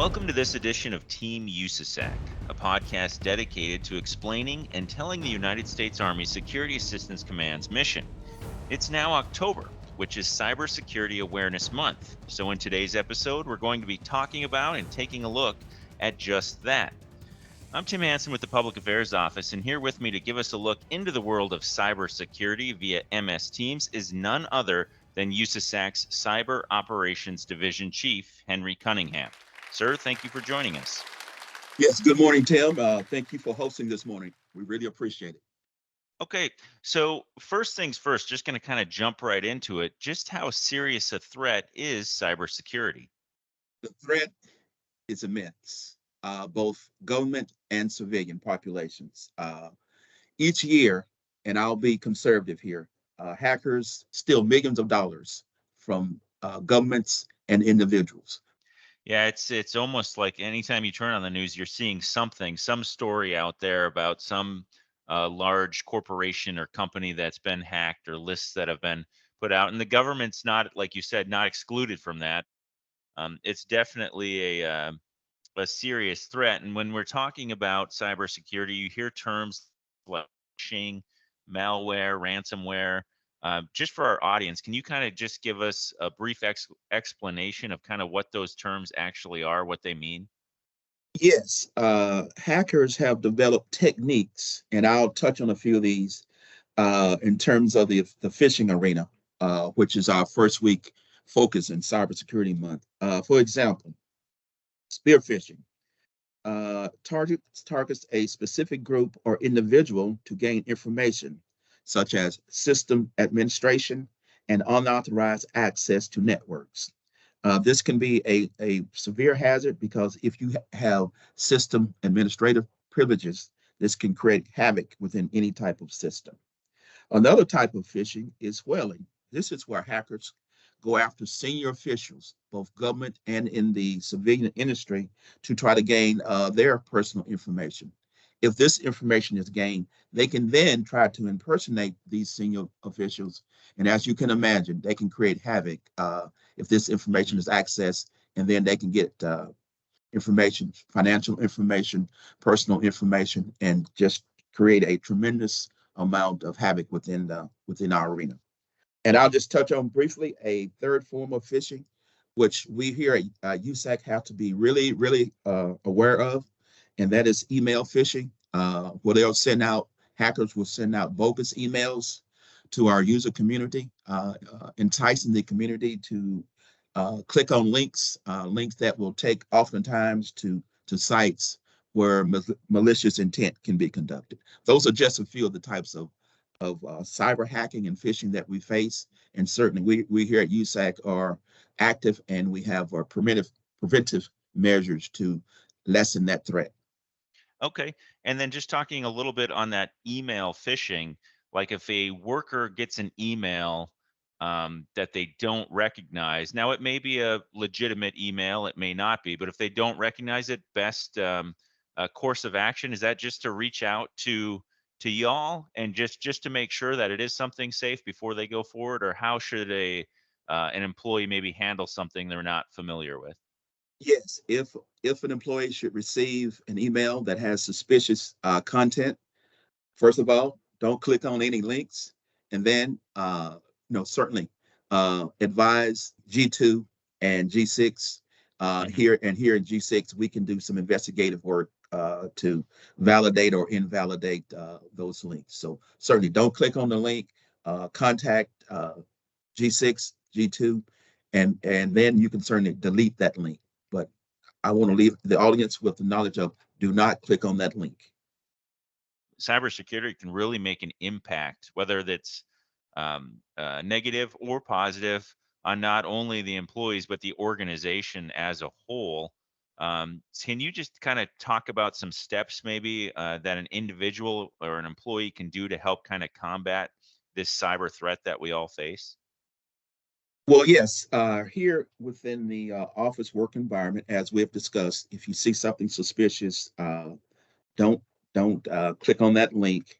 Welcome to this edition of Team USASAC, a podcast dedicated to explaining and telling the United States Army Security Assistance Command's mission. It's now October, which is Cybersecurity Awareness Month. So in today's episode, we're going to be talking about and taking a look at just that. I'm Tim Hansen with the Public Affairs Office, and here with me to give us a look into the world of cybersecurity via MS Teams is none other than USASAC's Cyber Operations Division Chief, Henry Cunningham. Sir, thank you for joining us. Yes, good morning, Tim. Thank you for hosting this morning. We really appreciate it. Okay, so first things first, just going to kind of jump right into it. Just how serious a threat is cybersecurity? The threat is immense, both government and civilian populations. Each year, and I'll be conservative here, hackers steal millions of dollars from governments and individuals. Yeah, it's almost like anytime you turn on the news, you're seeing something, some story out there about some large corporation or company that's been hacked or lists that have been put out. And the government's not, like you said, not excluded from that. It's definitely a serious threat. And when we're talking about cybersecurity, you hear terms like phishing, malware, ransomware. Just for our audience, can you kind of just give us a brief explanation of kind of what those terms actually are, what they mean? Yes, hackers have developed techniques, and I'll touch on a few of these in terms of the phishing arena, which is our first week focus in Cybersecurity Month. For example, spear phishing targets a specific group or individual to gain information, such as system administration and unauthorized access to networks. This can be a severe hazard because if you have system administrative privileges, this can create havoc within any type of system. Another type of phishing is whaling. This is where hackers go after senior officials, both government and in the civilian industry, to try to gain their personal information. If this information is gained, they can then try to impersonate these senior officials. And as you can imagine, they can create havoc if this information is accessed, and then they can get information, financial information, personal information, and just create a tremendous amount of havoc within our arena. And I'll just touch on briefly a third form of phishing, which we here at USAC have to be really aware of, and that is email phishing, where hackers will send out bogus emails to our user community, enticing the community to click on links that will take oftentimes to sites where malicious intent can be conducted. Those are just a few of the types of cyber hacking and phishing that we face. And certainly we here at USAC are active, and we have our preventive measures to lessen that threat. Okay. And then just talking a little bit on that email phishing, like if a worker gets an email that they don't recognize, now it may be a legitimate email, it may not be, but if they don't recognize it, best course of action is that just to reach out to y'all and just to make sure that it is something safe before they go forward, or how should an employee maybe handle something they're not familiar with? Yes, if an employee should receive an email that has suspicious content, first of all, don't click on any links, and then certainly advise G2 and G6. Mhm. Here in G6, we can do some investigative work to validate or invalidate those links. So certainly don't click on the link. Contact G6, G2, and then you can certainly delete that link. But I want to leave the audience with the knowledge of do not click on that link. Cybersecurity can really make an impact, whether that's negative or positive, on not only the employees but the organization as a whole. Can you just kind of talk about some steps maybe that an individual or an employee can do to help kind of combat this cyber threat that we all face? Well, yes, here within the office work environment, as we have discussed, if you see something suspicious, don't click on that link.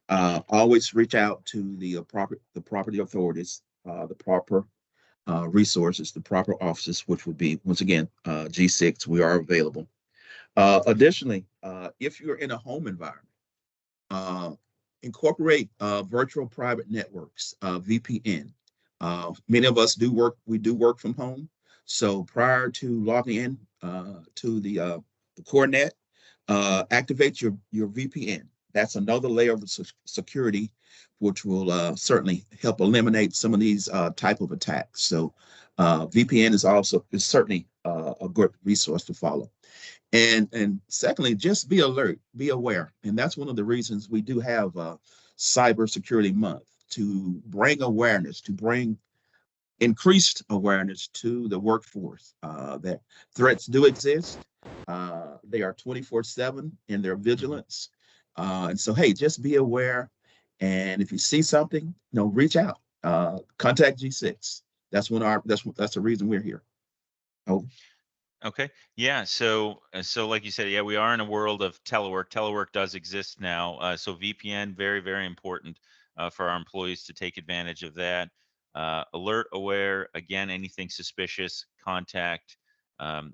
Hmm. Always reach out to the property authorities, the proper resources, the proper offices, which would be, once again, G6. We are available. Additionally, if you're in a home environment, uh, incorporate virtual private networks, VPN. Many of us do work. We do work from home. So prior to logging in to the core net, activate your VPN. That's another layer of security, which will certainly help eliminate some of these type of attacks. So VPN is certainly a good resource to follow. And secondly, just be alert, be aware. And that's one of the reasons we do have Cybersecurity Month, to bring awareness, to bring increased awareness to the workforce that threats do exist. They are 24/7 in their vigilance. And so, hey, just be aware. And if you see something, reach out, contact G6. That's the reason we're here. Oh, Okay. Yeah. So like you said, yeah, we are in a world of telework. Telework does exist now. So VPN, very, very important for our employees to take advantage of that. Alert aware. Again, anything suspicious, contact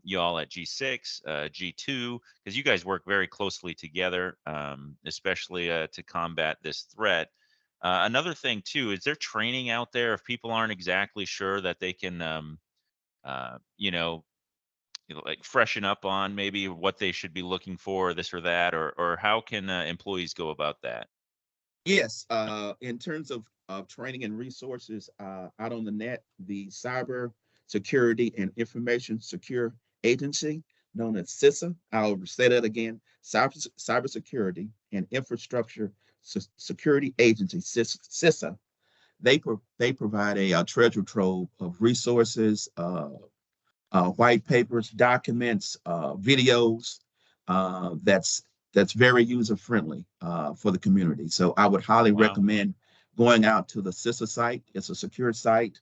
you all at G6, G2, because you guys work very closely together, especially to combat this threat. Another thing too, is there training out there if people aren't exactly sure that they can, you know, like freshen up on maybe what they should be looking for, this or that, or how can employees go about that? yes. In terms of training and resources out on the net, the Cyber Security and Information Secure Agency, known as CISA, I'll say that again, Cybersecurity and Infrastructure Security Agency, CISA. They provide a treasure trove of resources, white papers, documents, videos. That's very user friendly for the community. So I would highly Wow. recommend going out to the CISA site. It's a secure site.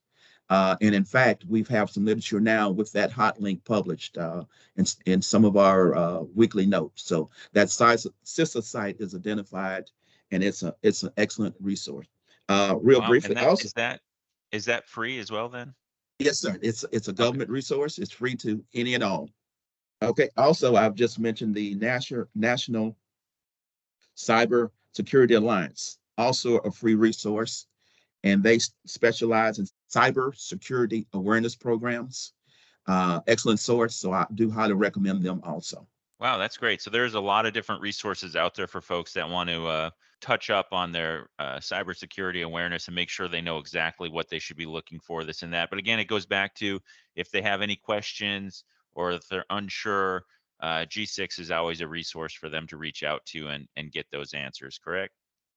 And in fact, we've have some literature now with that hot link published in some of our weekly notes. So that CISA site is identified, and it's an excellent resource. Real Wow. And briefly, that also, is that free as well then? yes, sir. It's a Okay. government resource. It's free to any and all. Okay. Also, I've just mentioned the National Cyber Security Alliance, also a free resource, and they specialize in cyber security awareness programs. Excellent source, so I do highly recommend them also. Wow, that's great. So there's a lot of different resources out there for folks that want to touch up on their cybersecurity awareness and make sure they know exactly what they should be looking for, this and that. But again, it goes back to if they have any questions or if they're unsure, G6 is always a resource for them to reach out to and get those answers, correct?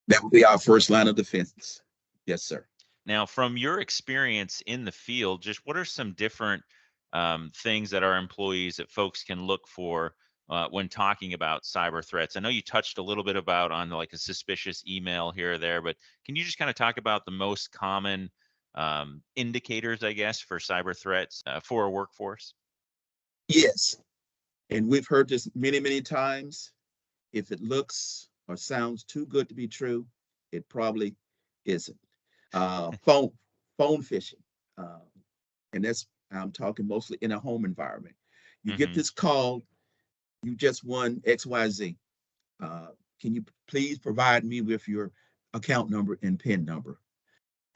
That would be our first line of defense. Yes, sir. Now, from your experience in the field, just what are some different things that our employees, that folks can look for when talking about cyber threats? I know you touched a little bit about on like a suspicious email here or there, but can you just kind of talk about the most common indicators, I guess, for cyber threats for a workforce? Yes, and we've heard this many, many times. If it looks or sounds too good to be true, it probably isn't. Phone phishing, uh, and that's, I'm talking mostly in a home environment. You get Hmm. this call, you just won XYZ. Uh, can you please provide me with your account number and PIN number?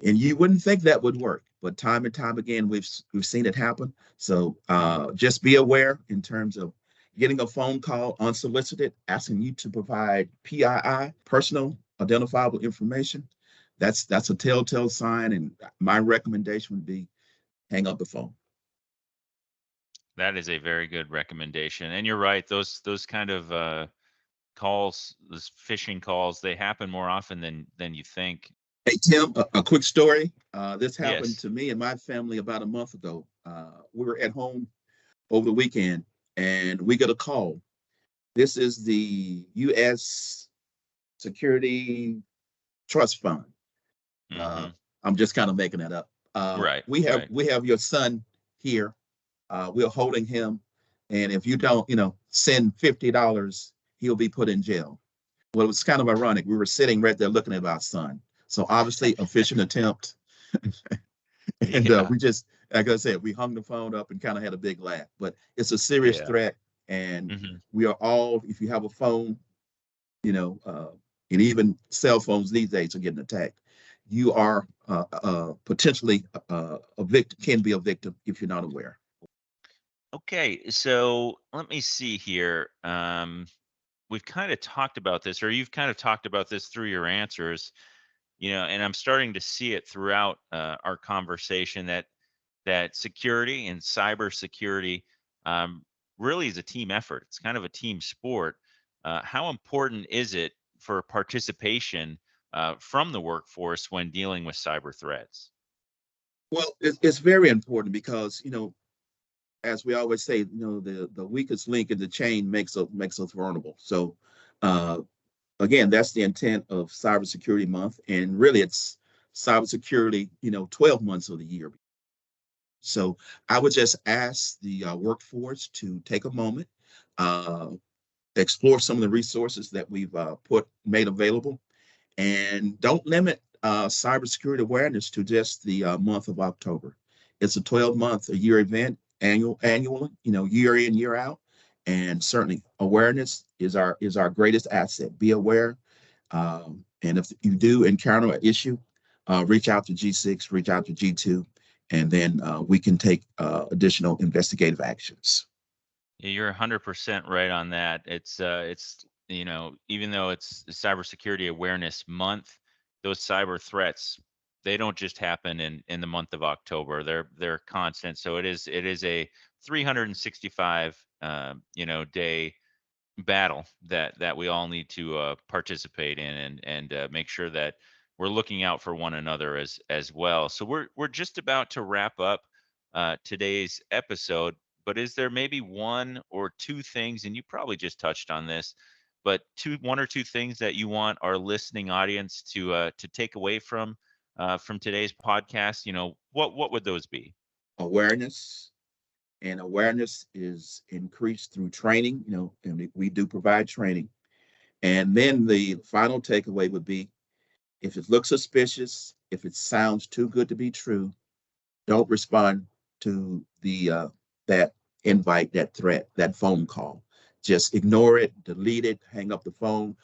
And you wouldn't think that would work, but time and time again, we've seen it happen. So just be aware in terms of getting a phone call unsolicited, asking you to provide PII, personal identifiable information. That's a telltale sign, and my recommendation would be hang up the phone. That is a very good recommendation. And you're right, those kind of calls, those phishing calls, they happen more often than you think. Hey Tim, a quick story. This happened Yes. to me and my family about a month ago. We were at home over the weekend, and we get a call. This is the U.S. Security Trust Fund. Uh, Hmm. I'm just kind of making that up. Right. We have Right. we have your son here. We're holding him, and if you don't, send $50, he'll be put in jail. Well, it was kind of ironic. We were sitting right there looking at our son. So obviously a phishing attempt, and Yeah. we just like I said, we hung the phone up and kind of had a big laugh. But it's a serious Yeah. threat, and Hmm. we are all. If you have a phone, you know, and even cell phones these days are getting attacked. You are potentially a victim, can be a victim if you're not aware. Okay, so let me see here. We've kind of talked about this, or you've kind of talked about this through your answers, and I'm starting to see it throughout our conversation that security and cybersecurity um, really is a team effort. It's kind of a team sport. How important is it for participation from the workforce when dealing with cyber threats? Well, it's very important because as we always say, the weakest link in the chain makes us vulnerable. So, uh, again, that's the intent of Cybersecurity Month, and really, it's cybersecurity. 12 months of the year. So, I would just ask the workforce to take a moment, uh, explore some of the resources that we've made available, and don't limit cybersecurity awareness to just the month of October. It's a 12-month a year event, annually, year in, year out. And certainly awareness is our greatest asset. Be aware. And if you do encounter an issue, reach out to G6, reach out to G2, and then we can take additional investigative actions. Yeah, you're 100% right on that. It's even though it's Cybersecurity Awareness Month, those cyber threats, they don't just happen in the month of October. They're constant. So it is a 365 day battle that we all need to participate in and make sure that we're looking out for one another as well. So we're just about to wrap up today's episode. But is there maybe one or two things, and you probably just touched on this, but one or two things that you want our listening audience to take away from today's podcast? What would those be? Awareness, and awareness is increased through training, and we do provide training. And then the final takeaway would be, if it looks suspicious, if it sounds too good to be true, don't respond to the that invite, that threat, that phone call. Just ignore it, delete it, hang up the phone.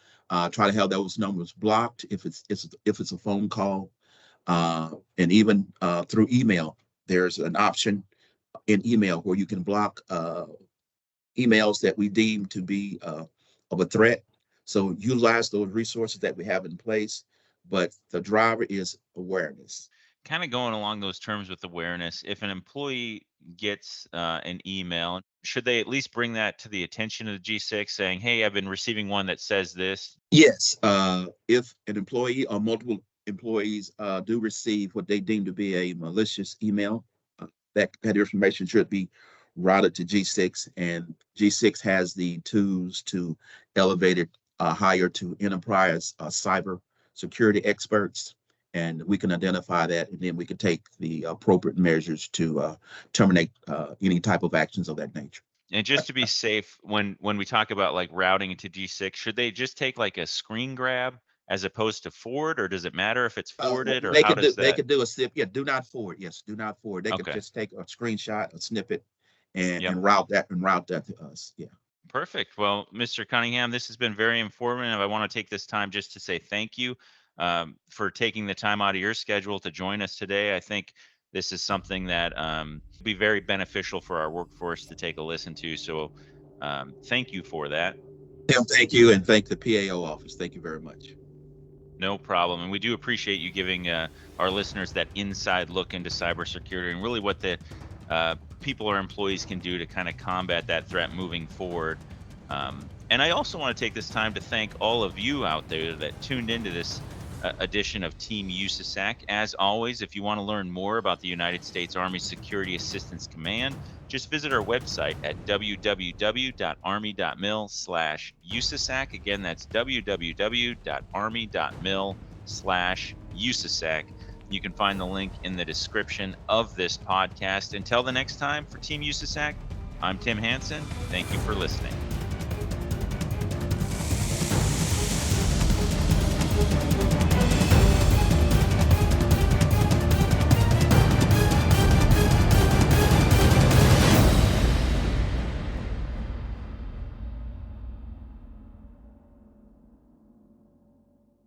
Try to have those numbers blocked if it's a phone call, and even through email. There's an option in email where you can block emails that we deem to be of a threat. So utilize those resources that we have in place, but the driver is awareness. Kind of going along those terms with awareness, if an employee gets an email, should they at least bring that to the attention of the G6 saying, hey, I've been receiving one that says this? Yes, if an employee or multiple employees do receive what they deem to be a malicious email, that information should be routed to G6, and G6 has the tools to elevate it higher to enterprise cyber security experts, and we can identify that, and then we can take the appropriate measures to terminate any type of actions of that nature. And just to be safe, when we talk about like routing it to G6, should they just take like a screen grab as opposed to forward, or does it matter if it's forwarded, or They how could do does they that? could do a snip. Yeah, do not forward. Yes, do not forward. They could Okay. just take a screenshot, a snippet, and Yep. and route that to us. Yeah. Perfect. Well, Mr. Cunningham, this has been very informative. I want to take this time just to say thank you for taking the time out of your schedule to join us today. I think this is something that will be very beneficial for our workforce to take a listen to. So thank you for that. Tim, thank you, and thank the PAO office. Thank you very much. No problem. And we do appreciate you giving our listeners that inside look into cybersecurity and really what the people or employees can do to kind of combat that threat moving forward. And I also want to take this time to thank all of you out there that tuned into this edition of Team USASAC. As always, if you want to learn more about the United States Army Security Assistance Command, just visit our website at www.army.mil/USASAC. Again, that's www.army.mil/USASAC. You can find the link in the description of this podcast. Until the next time, for Team USASAC, I'm Tim Hansen. Thank you for listening.